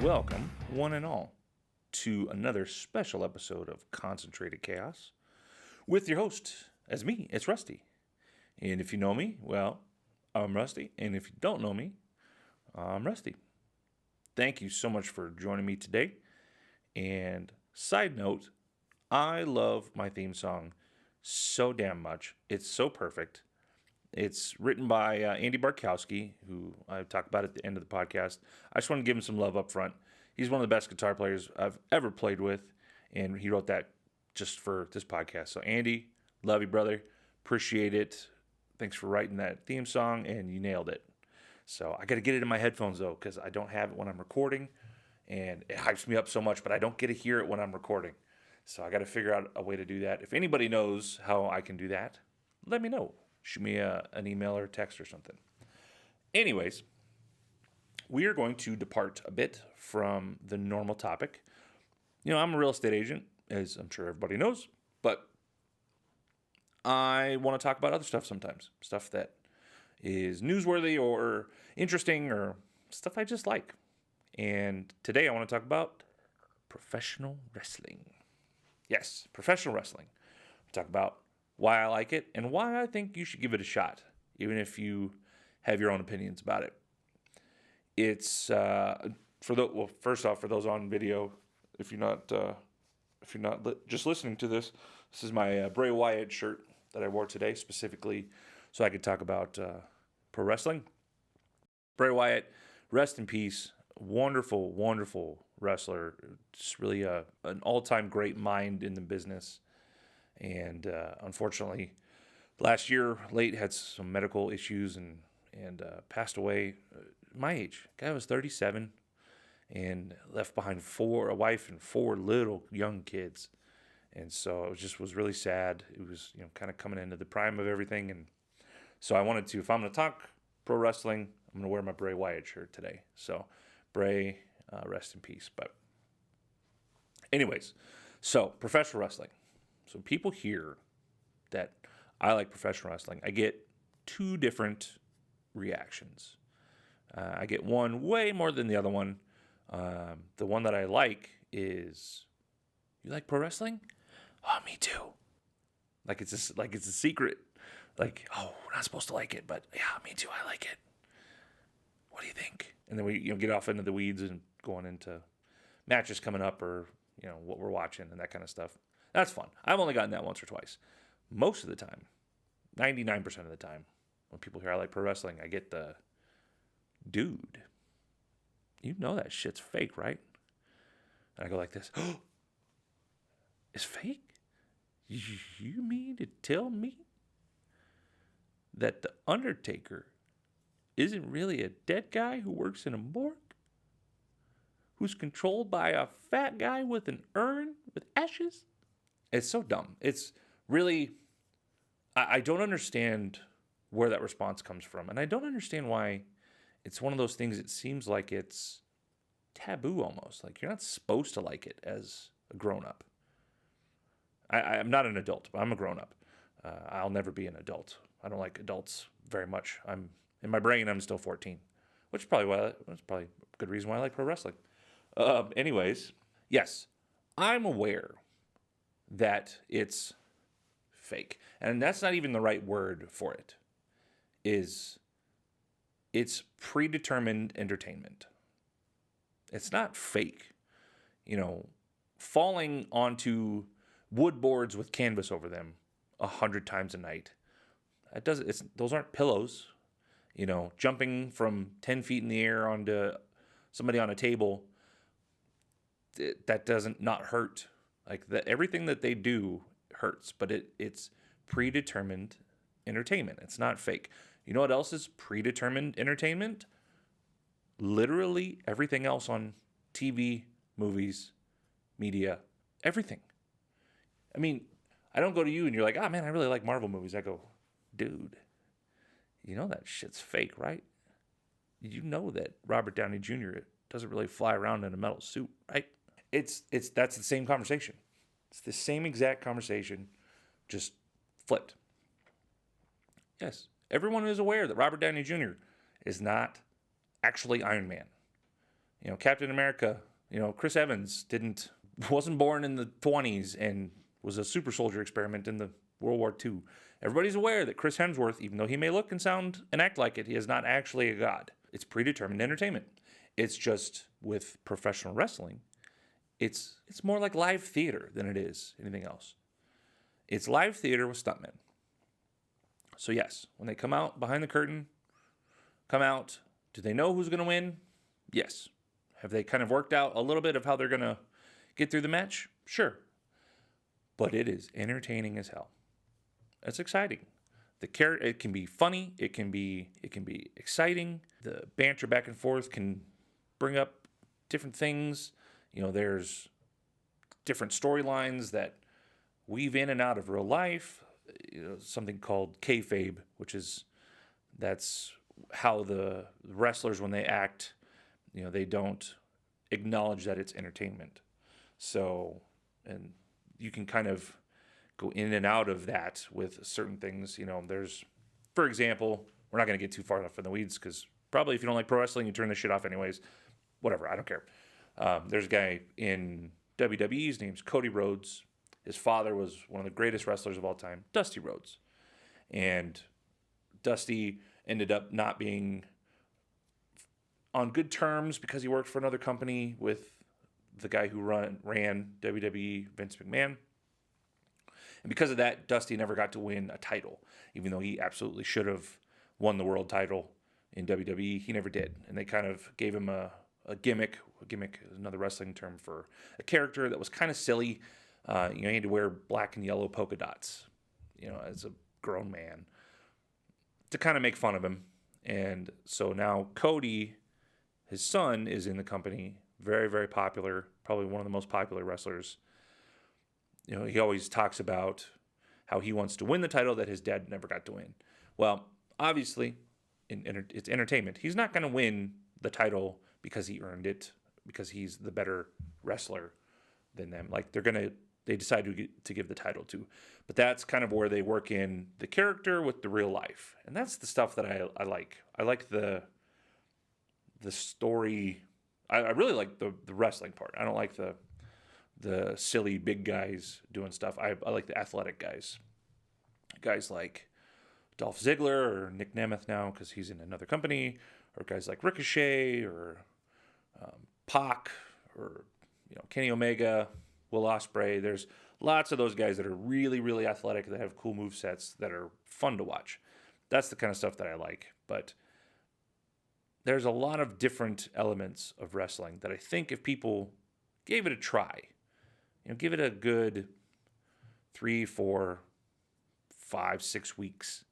Welcome, one and all, to another special episode of Concentrated Chaos with your host, as me, it's Rusty. And if you know me, well, I'm Rusty. And if you don't know me, I'm Rusty. Thank you so much for joining me today. And side note, I love my theme song so damn much. It's so perfect. It's written by Andy Barkowski, who I talk about at the end of the podcast. I just want to give him some love up front. He's one of the best guitar players I've ever played with, and he wrote that just for this podcast. So, Andy, love you, brother. Appreciate it. Thanks for writing that theme song, and you nailed it. So, I got to get it in my headphones, though, because I don't have it when I'm recording, and it hypes me up so much, but I don't get to hear it when I'm recording. So, I got to figure out a way to do that. If anybody knows how I can do that, let me know. Shoot me an email or a text or something. Anyways, we are going to depart a bit from the normal topic. You know, I'm a real estate agent, as I'm sure everybody knows, but I want to talk about other stuff sometimes. Stuff that is newsworthy or interesting or stuff I just like. And today I want to talk about professional wrestling. Yes, professional wrestling. Talk about why I like it and why I think you should give it a shot, even if you have your own opinions about it. It's first off, for those on video, if you're not just listening to this, this is my Bray Wyatt shirt that I wore today specifically so I could talk about pro wrestling. Bray Wyatt, rest in peace. Wonderful, wonderful wrestler. Just really an all-time great mind in the business. And unfortunately, last year, late, had some medical issues and passed away. My age, guy was 37, and left behind a wife and 4 little young kids. And so it was really sad. It was kind of coming into the prime of everything, and so I wanted to. If I'm going to talk pro wrestling, I'm going to wear my Bray Wyatt shirt today. So Bray, rest in peace. But anyways, so professional wrestling. So people hear that I like professional wrestling, I get 2 different reactions. I get one way more than the other one. The one that I like is, you like pro wrestling? Oh, me too. Like it's a secret. Like, oh, we're not supposed to like it, but yeah, me too. I like it. What do you think? And then we get off into the weeds and going into matches coming up or what we're watching and that kind of stuff. That's fun. I've only gotten that once or twice. Most of the time, 99% of the time, when people hear I like pro wrestling, I get the, dude, you know that shit's fake, right? And I go like this, oh, it's fake? You mean to tell me that the Undertaker isn't really a dead guy who works in a morgue? Who's controlled by a fat guy with an urn with ashes? It's so dumb. It's really, I don't understand where that response comes from. And I don't understand why it's one of those things, it seems like it's taboo almost. Like you're not supposed to like it as a grown-up. I'm not an adult, but I'm a grown-up. I'll never be an adult. I don't like adults very much. In my brain, I'm still 14, which is probably a good reason why I like pro wrestling. Anyways, yes, I'm aware that it's fake. And that's not even the right word for it. It's predetermined entertainment. It's not fake. Falling onto wood boards with canvas over them 100 times a night. Those aren't pillows. Jumping from 10 feet in the air onto somebody on a table, that doesn't not hurt. Like everything that they do hurts, but it's predetermined entertainment. It's not fake. You know what else is predetermined entertainment? Literally everything else on TV, movies, media, everything. I mean, I don't go to you and you're like, oh man, I really like Marvel movies. I go, dude, you know that shit's fake, right? You know that Robert Downey Jr. doesn't really fly around in a metal suit, right? That's the same conversation. It's the same exact conversation, just flipped. Yes, everyone is aware that Robert Downey Jr. is not actually Iron Man. Captain America, Chris Evans wasn't born in the 20s and was a super soldier experiment in the World War II. Everybody's aware that Chris Hemsworth, even though he may look and sound and act like it, he is not actually a god. It's predetermined entertainment. It's just with professional wrestling, it's more like live theater than it is anything else. It's live theater with stuntmen. So yes, when they come out behind the curtain, do they know who's going to win? Yes. Have they kind of worked out a little bit of how they're going to get through the match? Sure. But it is entertaining as hell. It's exciting. It can be funny. It can be exciting. The banter back and forth can bring up different things. There's different storylines that weave in and out of real life. Something called kayfabe, that's how the wrestlers, when they act, they don't acknowledge that it's entertainment. So, and you can kind of go in and out of that with certain things. There's, for example, we're not going to get too far off in the weeds because probably if you don't like pro wrestling, you turn this shit off anyways. Whatever, I don't care. There's a guy in WWE, his name's Cody Rhodes. His father was one of the greatest wrestlers of all time, Dusty Rhodes. And Dusty ended up not being on good terms because he worked for another company with the guy who ran WWE, Vince McMahon. And because of that, Dusty never got to win a title, even though he absolutely should have won the world title in WWE. He never did. And they kind of gave him a gimmick. A gimmick is another wrestling term for a character that was kind of silly. He had to wear black and yellow polka dots, as a grown man, to kind of make fun of him. And so now Cody, his son, is in the company. Very, very popular. Probably one of the most popular wrestlers. He always talks about how he wants to win the title that his dad never got to win. Well, obviously, it's entertainment. He's not going to win the title because he earned it, because he's the better wrestler than them. Like, they decide to give the title to. But that's kind of where they work in the character with the real life. And that's the stuff that I like. I like the story. I really like the wrestling part. I don't like the silly big guys doing stuff. I like the athletic guys. Guys like Dolph Ziggler or Nick Nemeth now because he's in another company, or guys like Ricochet or Pac or Kenny Omega, Will Ospreay. There's lots of those guys that are really, really athletic, that have cool movesets that are fun to watch. That's the kind of stuff that I like. But there's a lot of different elements of wrestling that I think if people gave it a try, give it a good 3, 4, 5, 6 weeks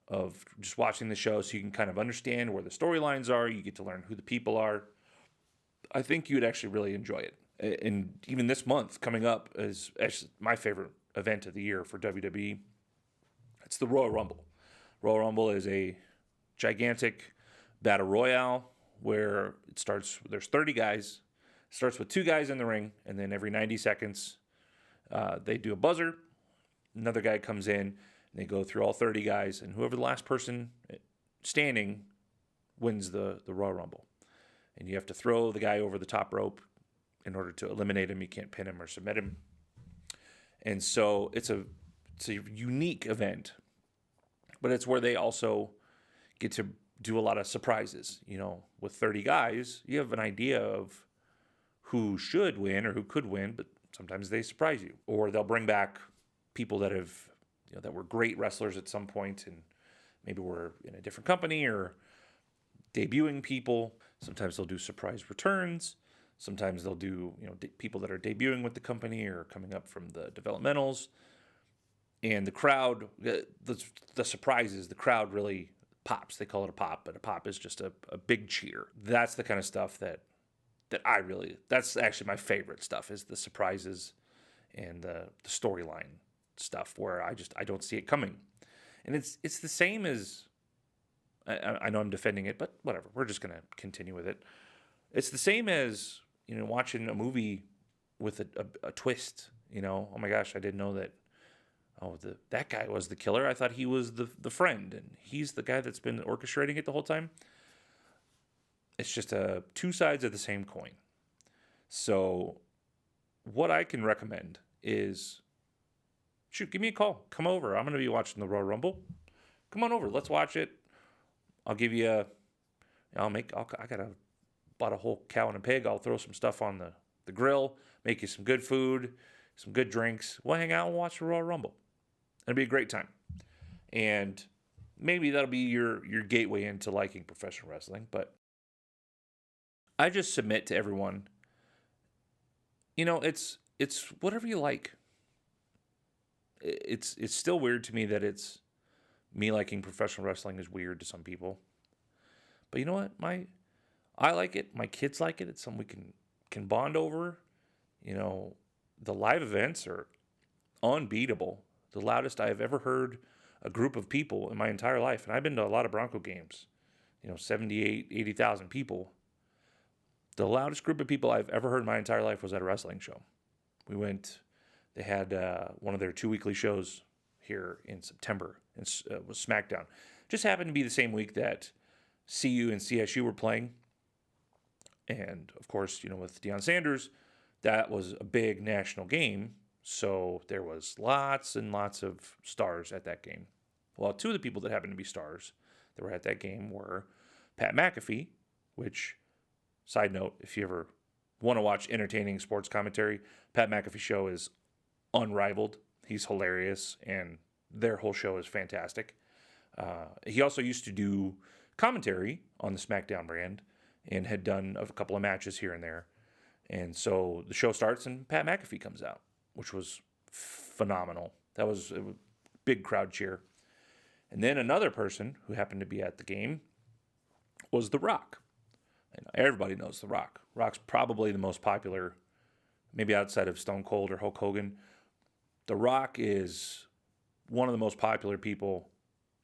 of just watching the show so you can kind of understand where the storylines are. You get to learn who the people are. I think you'd actually really enjoy it. And even this month coming up is actually my favorite event of the year for WWE. It's the Royal Rumble. Royal Rumble is a gigantic battle royale where there's 30 guys. It starts with 2 guys in the ring, and then every 90 seconds they do a buzzer. Another guy comes in, and they go through all 30 guys, and whoever the last person standing wins the Royal Rumble. And you have to throw the guy over the top rope in order to eliminate him. You can't pin him or submit him. And so it's a unique event, but it's where they also get to do a lot of surprises. With 30 guys, you have an idea of who should win or who could win, but sometimes they surprise you. Or they'll bring back people that have, that were great wrestlers at some point and maybe were in a different company, or debuting people. Sometimes they'll do surprise returns. Sometimes they'll do, people that are debuting with the company or coming up from the developmentals. And the crowd, the surprises, the crowd really pops. They call it a pop, but a pop is just a big cheer. That's the kind of stuff that that's actually my favorite stuff, is the surprises and the storyline stuff where I don't see it coming. And it's the same as, I know I'm defending it, but whatever. We're just going to continue with it. It's the same as, watching a movie with a twist, oh my gosh, I didn't know that, that guy was the killer. I thought he was the friend, and he's the guy that's been orchestrating it the whole time. It's just two sides of the same coin. So what I can recommend is, shoot, give me a call. Come over. I'm going to be watching the Royal Rumble. Come on over. Let's watch it. I'll give you bought a whole cow and a pig. I'll throw some stuff on the grill, make you some good food, some good drinks. We'll hang out and watch the Royal Rumble. It'll be a great time. And maybe that'll be your gateway into liking professional wrestling. But I just submit to everyone, it's whatever you like. It's still weird to me that it's me liking professional wrestling is weird to some people. But you know what? I like it. My kids like it. It's something we can bond over. The live events are unbeatable. The loudest I've ever heard a group of people in my entire life. And I've been to a lot of Bronco games, 78, 80,000 people. The loudest group of people I've ever heard in my entire life was at a wrestling show. They had one of their 2 weekly shows here in September. It was SmackDown. Just happened to be the same week that CU and CSU were playing. And, of course, with Deion Sanders, that was a big national game. So there was lots and lots of stars at that game. Well, two of the people that happened to be stars that were at that game were Pat McAfee, which, side note, if you ever want to watch entertaining sports commentary, Pat McAfee show is unrivaled. He's hilarious, and their whole show is fantastic. He also used to do commentary on the SmackDown brand and had done a couple of matches here and there. And so the show starts and Pat McAfee comes out, which was phenomenal. That was a big crowd cheer. And then another person who happened to be at the game was The Rock. And everybody knows The Rock. Rock's probably the most popular, maybe outside of Stone Cold or Hulk Hogan. The Rock is one of the most popular people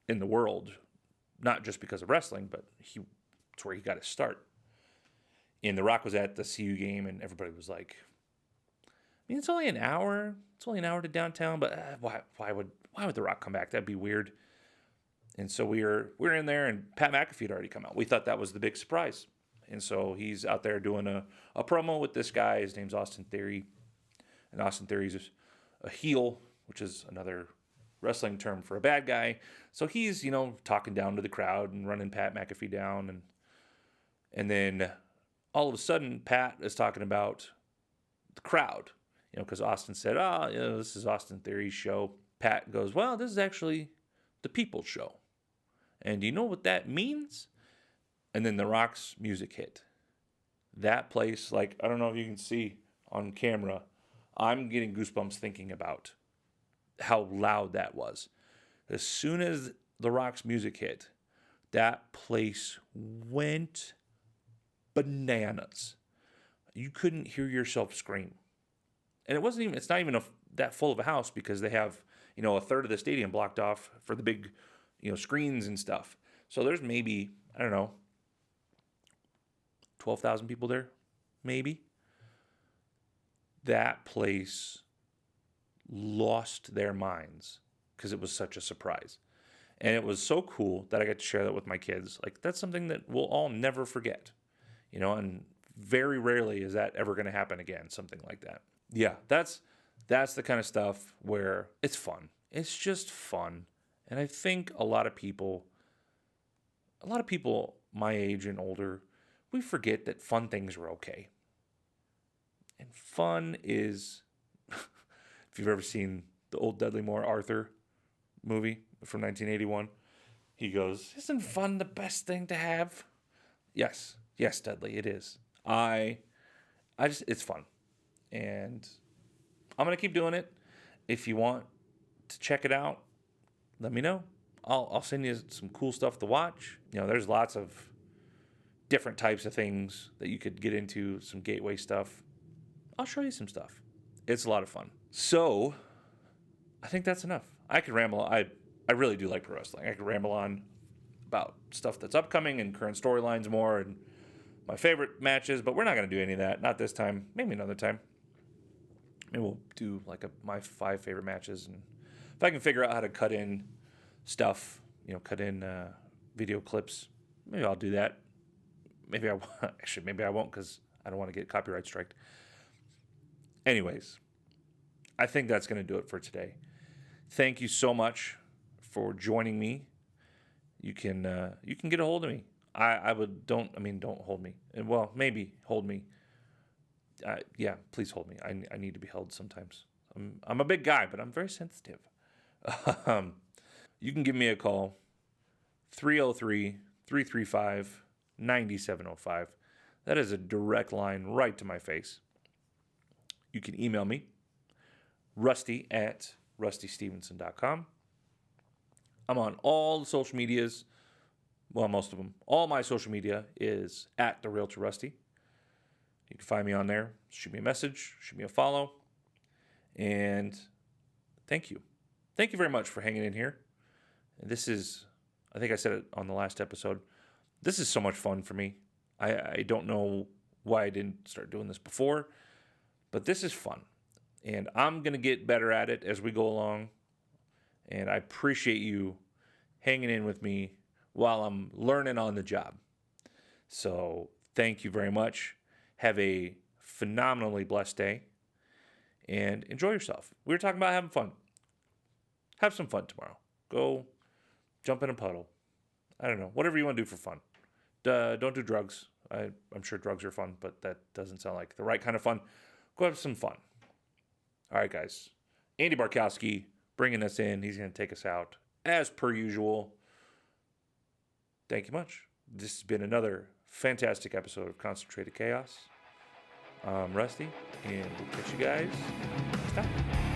in the world, not just because of wrestling, but it's where he got his start. And The Rock was at the CU game, and everybody was like, it's only an hour. It's only an hour to downtown, but why would The Rock come back? That'd be weird. And so we were in there, and Pat McAfee had already come out. We thought that was the big surprise. And so he's out there doing a promo with this guy. His name's Austin Theory. And Austin Theory's a heel, which is another wrestling term for a bad guy. So he's, talking down to the crowd and running Pat McAfee down. And then all of a sudden, Pat is talking about the crowd, because Austin said, this is Austin Theory's show. Pat goes, well, this is actually the people's show. And do you know what that means? And then The Rock's music hit. That place, I don't know if you can see on camera, I'm getting goosebumps thinking about how loud that was. As soon as The Rock's music hit, that place went bananas. You couldn't hear yourself scream. And it's not even that full of a house because they have, a third of the stadium blocked off for the big, screens and stuff. So there's maybe, 12,000 people there, maybe. That place lost their minds because it was such a surprise. And it was so cool that I got to share that with my kids. That's something that we'll all never forget, and very rarely is that ever going to happen again, something like that. Yeah, that's the kind of stuff where it's fun. It's just fun. And I think a lot of people my age and older, we forget that fun things are okay. And fun is, if you've ever seen the old Dudley Moore Arthur movie from 1981, he goes, isn't fun the best thing to have? Yes, Dudley, it is. It's fun. And I'm going to keep doing it. If you want to check it out, let me know. I'll send you some cool stuff to watch. There's lots of different types of things that you could get into, some gateway stuff. I'll show you some stuff. It's a lot of fun. So, I think that's enough. I could ramble. I really do like pro wrestling. I could ramble on about stuff that's upcoming and current storylines more and my favorite matches, but we're not going to do any of that. Not this time. Maybe another time. Maybe we'll do my 5 favorite matches. And if I can figure out how to cut in stuff, cut in video clips, maybe I'll do that. maybe I actually maybe I won't because I don't want to get copyright striked. Anyways, I think that's going to do it for today. Thank you so much for joining me. You can get a hold of me. Don't hold me. And well, maybe hold me. Yeah, please hold me. I need to be held sometimes. I'm a big guy, but I'm very sensitive. You can give me a call, 303-335-9705. That is a direct line right to my face. You can email me, rusty@rustystevenson.com. I'm on all the social medias. Well, most of them. All my social media is @TheRealtorRusty. You can find me on there. Shoot me a message. Shoot me a follow. And thank you. Thank you very much for hanging in here. This is, I think I said it on the last episode, this is so much fun for me. I don't know why I didn't start doing this before, but this is fun. And I'm going to get better at it as we go along. And I appreciate you hanging in with me while I'm learning on the job. So thank you very much. Have a phenomenally blessed day. And enjoy yourself. We were talking about having fun. Have some fun tomorrow. Go jump in a puddle. I don't know. Whatever you want to do for fun. Don't do drugs. I'm sure drugs are fun, but that doesn't sound like the right kind of fun. Go have some fun. All right, guys. Andy Barkowski bringing us in. He's going to take us out as per usual. Thank you much. This has been another fantastic episode of Concentrated Chaos. I'm Rusty, and we'll catch you guys next time.